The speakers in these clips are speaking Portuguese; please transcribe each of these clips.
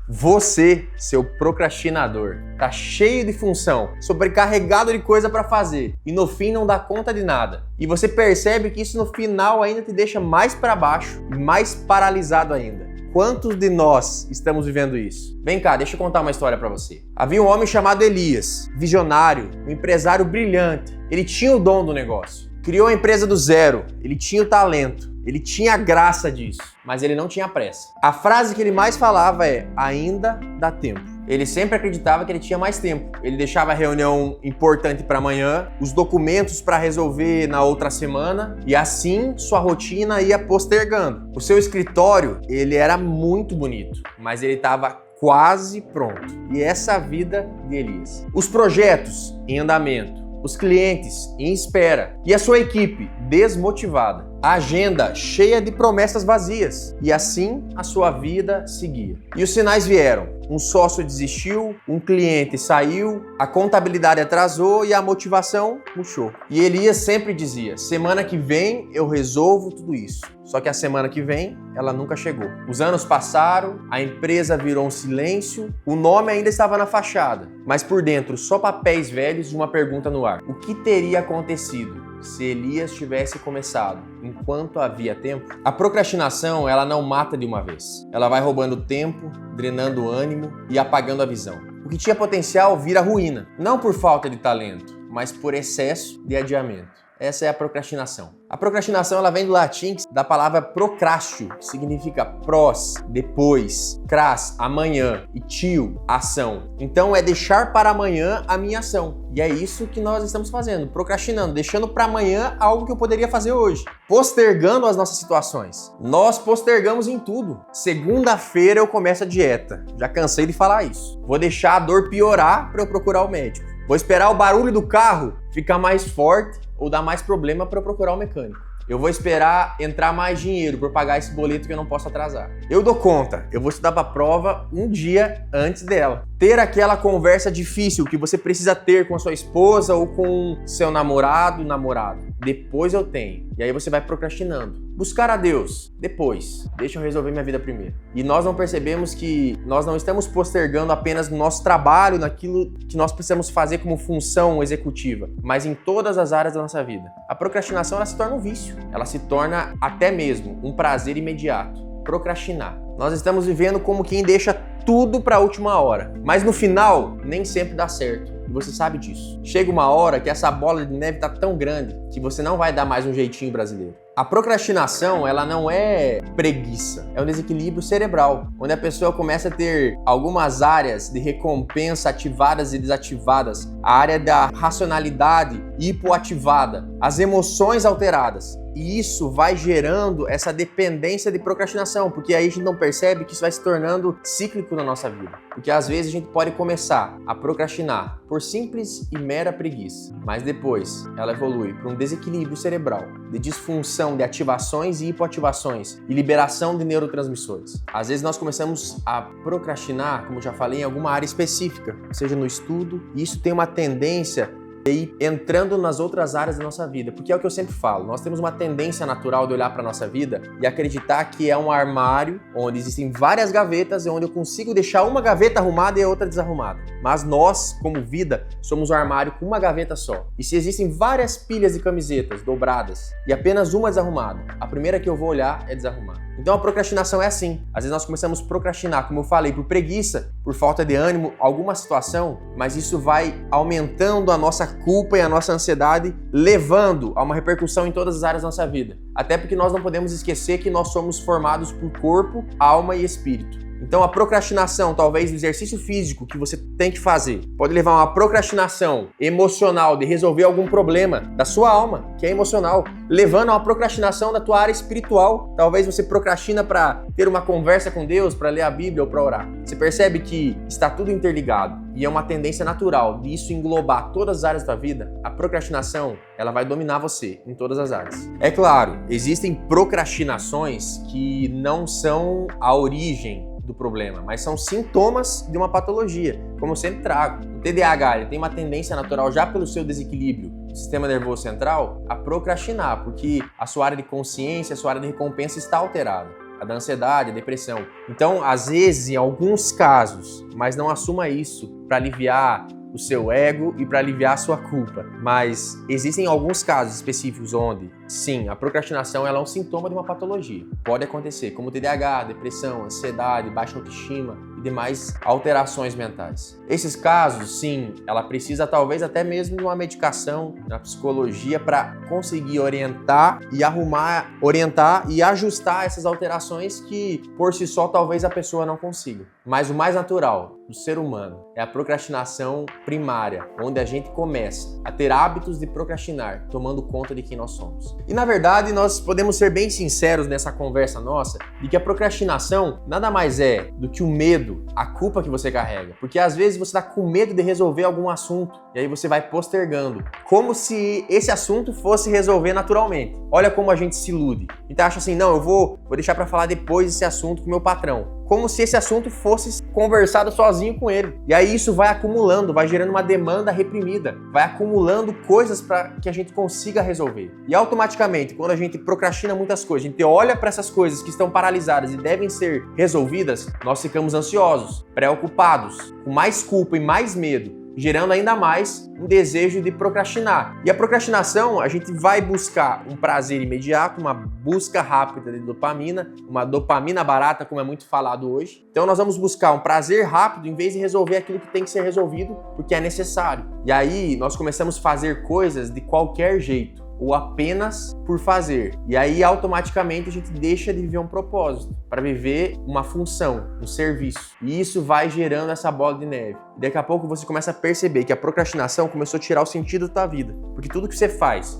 Você, seu procrastinador, tá cheio de função, sobrecarregado de coisa para fazer e no fim não dá conta de nada. E você percebe que isso no final ainda te deixa mais para baixo e mais paralisado ainda. Quantos de nós estamos vivendo isso? Vem cá, deixa eu contar uma história para você. Havia um homem chamado Elias, visionário, um empresário brilhante. Ele tinha o dom do negócio. Criou a empresa do zero, ele tinha o talento, ele tinha a graça disso, mas ele não tinha pressa. A frase que ele mais falava é: ainda dá tempo. Ele sempre acreditava que ele tinha mais tempo. Ele deixava a reunião importante para amanhã, os documentos para resolver na outra semana e assim sua rotina ia postergando. O seu escritório, ele era muito bonito, mas ele estava quase pronto. E essa é a vida de Elias. Os projetos em andamento, os clientes em espera e a sua equipe desmotivada. A agenda cheia de promessas vazias. E assim a sua vida seguia. E os sinais vieram. Um sócio desistiu, um cliente saiu, a contabilidade atrasou e a motivação murchou. E Elias sempre dizia: semana que vem eu resolvo tudo isso. Só que a semana que vem ela nunca chegou. Os anos passaram, a empresa virou um silêncio, o nome ainda estava na fachada, mas por dentro só papéis velhos e uma pergunta no ar: o que teria acontecido se Elias tivesse começado enquanto havia tempo? A procrastinação, ela não mata de uma vez. Ela vai roubando tempo, drenando o ânimo e apagando a visão. O que tinha potencial vira ruína, não por falta de talento, mas por excesso de adiamento. Essa é a procrastinação. A procrastinação ela vem do latim da palavra procrastio, que significa pros, depois, cras, amanhã e tio, ação. Então é deixar para amanhã a minha ação. E é isso que nós estamos fazendo, procrastinando, deixando para amanhã algo que eu poderia fazer hoje, postergando as nossas situações. Nós postergamos em tudo. Segunda-feira eu começo a dieta. Já cansei de falar isso. Vou deixar a dor piorar para eu procurar o médico. Vou esperar o barulho do carro ficar mais forte ou dar mais problema para eu procurar o mecânico. Eu vou esperar entrar mais dinheiro para pagar esse boleto que eu não posso atrasar. Eu dou conta, eu vou estudar para a prova um dia antes dela. Ter aquela conversa difícil que você precisa ter com a sua esposa ou com seu namorado, depois eu tenho. E aí você vai procrastinando. Buscar a Deus, depois. Deixa eu resolver minha vida primeiro. E nós não percebemos que nós não estamos postergando apenas no nosso trabalho, naquilo que nós precisamos fazer como função executiva, mas em todas as áreas da nossa vida. A procrastinação ela se torna um vício. Ela se torna até mesmo um prazer imediato. Procrastinar. Nós estamos vivendo como quem deixa tudo para a última hora. Mas no final, nem sempre dá certo. E você sabe disso. Chega uma hora que essa bola de neve tá tão grande que você não vai dar mais um jeitinho brasileiro. A procrastinação, ela não é preguiça, é um desequilíbrio cerebral, onde a pessoa começa a ter algumas áreas de recompensa ativadas e desativadas, a área da racionalidade hipoativada, as emoções alteradas. E isso vai gerando essa dependência de procrastinação, porque aí a gente não percebe que isso vai se tornando cíclico na nossa vida. Porque às vezes a gente pode começar a procrastinar por simples e mera preguiça, mas depois ela evolui para um desequilíbrio cerebral, de disfunção de ativações e hipoativações e liberação de neurotransmissores. Às vezes nós começamos a procrastinar, como já falei, em alguma área específica, seja no estudo, e isso tem uma tendência e entrando nas outras áreas da nossa vida, porque é o que eu sempre falo, nós temos uma tendência natural de olhar para a nossa vida e acreditar que é um armário onde existem várias gavetas e onde eu consigo deixar uma gaveta arrumada e a outra desarrumada. Mas nós, como vida, somos um armário com uma gaveta só. E se existem várias pilhas de camisetas dobradas e apenas uma desarrumada, a primeira que eu vou olhar é desarrumada. Então a procrastinação é assim. Às vezes nós começamos a procrastinar, como eu falei, por preguiça, por falta de ânimo, alguma situação, mas isso vai aumentando a nossa culpa e a nossa ansiedade, levando a uma repercussão em todas as áreas da nossa vida. Até porque nós não podemos esquecer que nós somos formados por corpo, alma e espírito. Então a procrastinação, talvez o exercício físico que você tem que fazer, pode levar a uma procrastinação emocional de resolver algum problema da sua alma, que é emocional, levando a uma procrastinação da tua área espiritual. Talvez você procrastina para ter uma conversa com Deus, para ler a Bíblia ou para orar. Você percebe que está tudo interligado e é uma tendência natural de isso englobar todas as áreas da vida. A procrastinação, ela vai dominar você em todas as áreas. É claro, existem procrastinações que não são a origem do problema, mas são sintomas de uma patologia, como eu sempre trago. O TDAH ele tem uma tendência natural, já pelo seu desequilíbrio do sistema nervoso central, a procrastinar, porque a sua área de consciência, a sua área de recompensa está alterada. a da ansiedade, a depressão. Então, às vezes, em alguns casos, mas não assuma isso para aliviar o seu ego e para aliviar a sua culpa. Mas existem alguns casos específicos onde, sim, a procrastinação ela é um sintoma de uma patologia. Pode acontecer, como TDAH, depressão, ansiedade, baixa autoestima e demais alterações mentais. Esses casos, sim, ela precisa talvez até mesmo de uma medicação na psicologia para conseguir orientar e ajustar essas alterações que por si só talvez a pessoa não consiga. Mas o mais natural do ser humano é a procrastinação primária, onde a gente começa a ter hábitos de procrastinar, tomando conta de quem nós somos. E na verdade, nós podemos ser bem sinceros nessa conversa nossa, de que a procrastinação nada mais é do que o medo, a culpa que você carrega. Porque às vezes você está com medo de resolver algum assunto, e aí você vai postergando, como se esse assunto fosse resolver naturalmente. Olha como a gente se ilude. Então acha assim, não, eu vou deixar para falar depois esse assunto com o meu patrão. Como se esse assunto fosse conversado sozinho com ele. E aí isso vai acumulando, vai gerando uma demanda reprimida, vai acumulando coisas para que a gente consiga resolver. E automaticamente, quando a gente procrastina muitas coisas, a gente olha para essas coisas que estão paralisadas e devem ser resolvidas, nós ficamos ansiosos, preocupados, com mais culpa e mais medo, gerando ainda mais um desejo de procrastinar. E a procrastinação, a gente vai buscar um prazer imediato, uma busca rápida de dopamina, uma dopamina barata, como é muito falado hoje. Então nós vamos buscar um prazer rápido em vez de resolver aquilo que tem que ser resolvido, porque é necessário. E aí nós começamos a fazer coisas de qualquer jeito, ou apenas por fazer. E aí automaticamente a gente deixa de viver um propósito, para viver uma função, um serviço. E isso vai gerando essa bola de neve. E daqui a pouco você começa a perceber que a procrastinação começou a tirar o sentido da tua vida. Porque tudo que você faz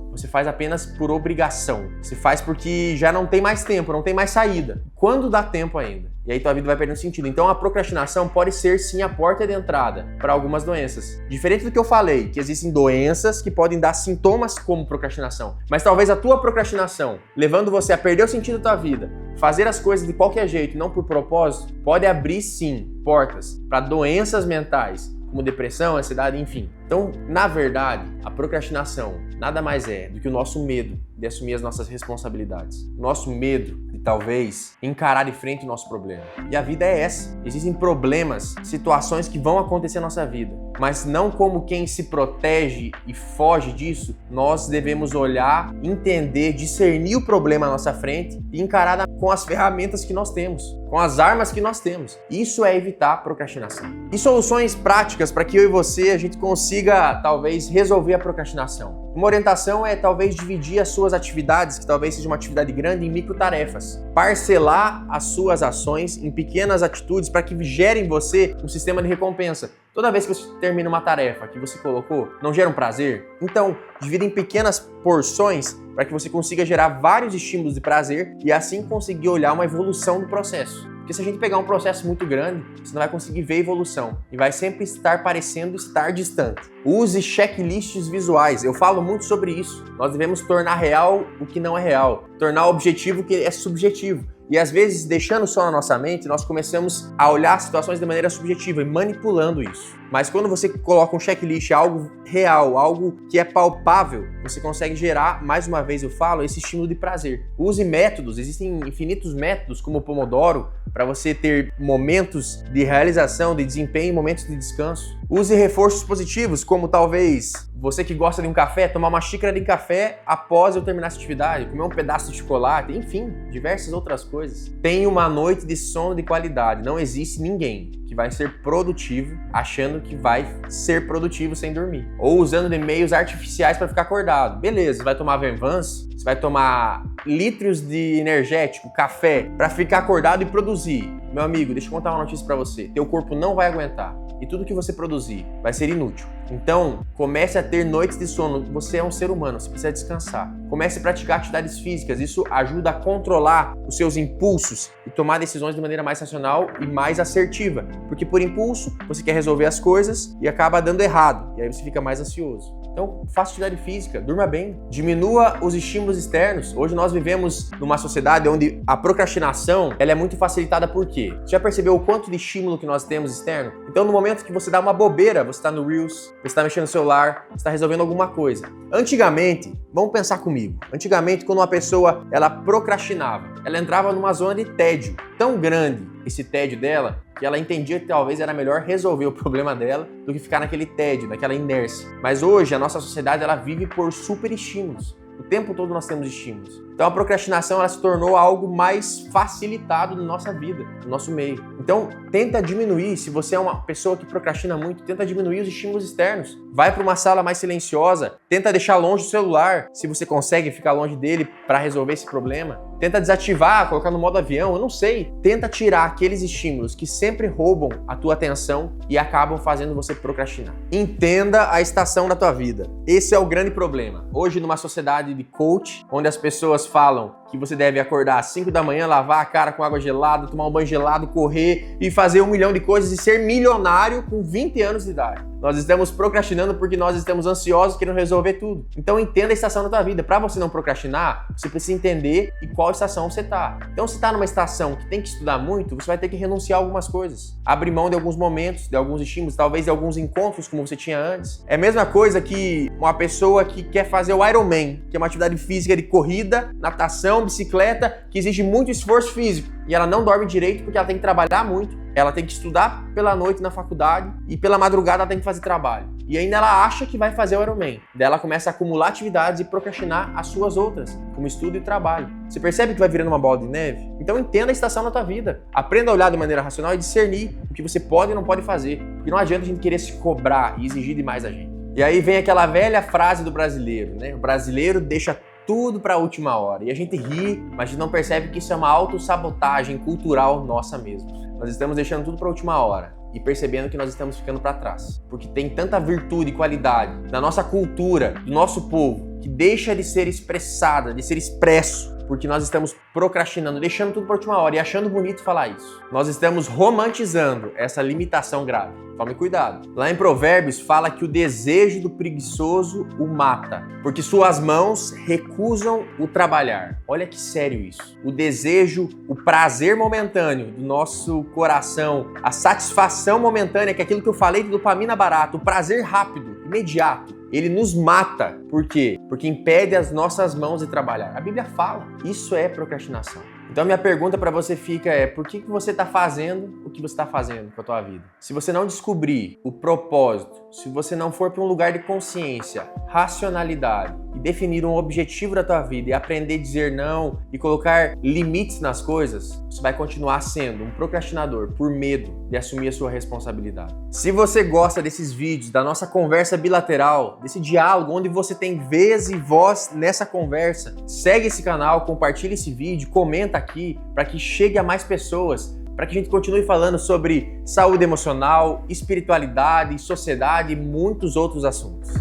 apenas por obrigação. Você faz porque já não tem mais tempo, não tem mais saída. Quando dá tempo ainda? E aí tua vida vai perdendo sentido. Então a procrastinação pode ser sim a porta de entrada para algumas doenças. Diferente do que eu falei, que existem doenças que podem dar sintomas como procrastinação. Mas talvez a tua procrastinação, levando você a perder o sentido da tua vida, fazer as coisas de qualquer jeito, não por propósito, pode abrir sim portas para doenças mentais, como depressão, ansiedade, enfim. Então, na verdade, a procrastinação nada mais é do que o nosso medo de assumir as nossas responsabilidades. O nosso medo de talvez encarar de frente o nosso problema. E a vida é essa. Existem problemas, situações que vão acontecer na nossa vida, mas não como quem se protege e foge disso. Nós devemos olhar, entender, discernir o problema à nossa frente e encarar com as ferramentas que nós temos, com as armas que nós temos. Isso é evitar a procrastinação. E soluções práticas para que eu e você a gente consiga talvez resolver a procrastinação. Uma orientação é talvez dividir as suas atividades, que talvez seja uma atividade grande, em microtarefas. Parcelar as suas ações em pequenas atitudes para que gerem em você um sistema de recompensa. Toda vez que você termina uma tarefa que você colocou, não gera um prazer? Então, divida em pequenas porções para que você consiga gerar vários estímulos de prazer e assim conseguir olhar uma evolução do processo. Porque se a gente pegar um processo muito grande, você não vai conseguir ver evolução e vai sempre estar parecendo estar distante. Use checklists visuais. Eu falo muito sobre isso. Nós devemos tornar real o que não é real, tornar objetivo o que é subjetivo. E às vezes, deixando só na nossa mente, nós começamos a olhar situações de maneira subjetiva e manipulando isso. Mas quando você coloca um checklist, algo real, algo que é palpável, você consegue gerar, mais uma vez eu falo, esse estímulo de prazer. Use métodos, existem infinitos métodos como o Pomodoro, para você ter momentos de realização, de desempenho e momentos de descanso. Use reforços positivos, como talvez você que gosta de um café, tomar uma xícara de café após eu terminar essa atividade, comer um pedaço de chocolate, enfim, diversas outras coisas. Tenha uma noite de sono de qualidade. Não existe ninguém que vai ser produtivo achando que vai ser produtivo sem dormir. Ou usando de meios artificiais para ficar acordado. Beleza, você vai tomar Venvance, você vai tomar litros de energético, café, para ficar acordado e produzir. Meu amigo, deixa eu contar uma notícia para você. Teu corpo não vai aguentar. E tudo que você produzir vai ser inútil. Então, comece a ter noites de sono. Você é um ser humano, você precisa descansar. Comece a praticar atividades físicas. Isso ajuda a controlar os seus impulsos e tomar decisões de maneira mais racional e mais assertiva. Porque por impulso, você quer resolver as coisas e acaba dando errado. E aí você fica mais ansioso. Então, faça atividade física, durma bem, diminua os estímulos externos. Hoje nós vivemos numa sociedade onde a procrastinação ela é muito facilitada por quê? Você já percebeu o quanto de estímulo que nós temos externo? Então, no momento que você dá uma bobeira, você está no Reels, você está mexendo no celular, você está resolvendo alguma coisa. Antigamente, vamos pensar comigo, antigamente quando uma pessoa ela procrastinava, ela entrava numa zona de tédio tão grande, esse tédio dela, que ela entendia que talvez era melhor resolver o problema dela do que ficar naquele tédio, naquela inércia. Mas hoje a nossa sociedade ela vive por super estímulos. O tempo todo nós temos estímulos. Então a procrastinação ela se tornou algo mais facilitado na nossa vida, no nosso meio. Então tenta diminuir, se você é uma pessoa que procrastina muito, tenta diminuir os estímulos externos. Vai para uma sala mais silenciosa, tenta deixar longe o celular, se você consegue ficar longe dele para resolver esse problema. Tenta desativar, colocar no modo avião, eu não sei. Tenta tirar aqueles estímulos que sempre roubam a tua atenção e acabam fazendo você procrastinar. Entenda a estação da tua vida. Esse é o grande problema. Hoje, numa sociedade de coach, onde as pessoas falam que você deve acordar às 5 da manhã, lavar a cara com água gelada, tomar um banho gelado, correr e fazer 1 milhão de coisas e ser milionário com 20 anos de idade. Nós estamos procrastinando porque nós estamos ansiosos querendo resolver tudo. Então entenda a estação da tua vida. Para você não procrastinar, você precisa entender em qual estação você está. Então se está numa estação que tem que estudar muito, você vai ter que renunciar a algumas coisas. Abrir mão de alguns momentos, de alguns estímulos, talvez de alguns encontros como você tinha antes. É a mesma coisa que uma pessoa que quer fazer o Ironman, que é uma atividade física de corrida, natação, bicicleta, que exige muito esforço físico. E ela não dorme direito porque ela tem que trabalhar muito, ela tem que estudar pela noite na faculdade e pela madrugada ela tem que fazer trabalho. E ainda ela acha que vai fazer o Ironman. Daí ela começa a acumular atividades e procrastinar as suas outras, como estudo e trabalho. Você percebe que vai virando uma bola de neve? Então entenda a estação da tua vida. Aprenda a olhar de maneira racional e discernir o que você pode e não pode fazer. Porque não adianta a gente querer se cobrar e exigir demais da gente. E aí vem aquela velha frase do brasileiro, né? O brasileiro deixa tudo para a última hora. E a gente ri, mas a gente não percebe que isso é uma autossabotagem cultural nossa mesmo. Nós estamos deixando tudo para a última hora e percebendo que nós estamos ficando para trás. Porque tem tanta virtude e qualidade na nossa cultura, do nosso povo, que deixa de ser expressada, de ser expresso, porque nós estamos procrastinando, deixando tudo para a última hora e achando bonito falar isso. Nós estamos romantizando essa limitação grave. Tome cuidado. Lá em Provérbios fala que o desejo do preguiçoso o mata, porque suas mãos recusam o trabalhar. Olha que sério isso. O desejo, o prazer momentâneo do nosso coração, a satisfação momentânea, que é aquilo que eu falei de dopamina barata, o prazer rápido, imediato, ele nos mata. Por quê? Porque impede as nossas mãos de trabalhar. A Bíblia fala. Isso é procrastinação. Então minha pergunta para você fica por que você está fazendo o que você está fazendo com a tua vida? Se você não descobrir o propósito, se você não for para um lugar de consciência, racionalidade e definir um objetivo da tua vida e aprender a dizer não e colocar limites nas coisas, você vai continuar sendo um procrastinador por medo de assumir a sua responsabilidade. Se você gosta desses vídeos, da nossa conversa bilateral, desse diálogo onde você tem vez e voz nessa conversa, segue esse canal, compartilha esse vídeo, comenta aqui para que chegue a mais pessoas, para que a gente continue falando sobre saúde emocional, espiritualidade, sociedade e muitos outros assuntos.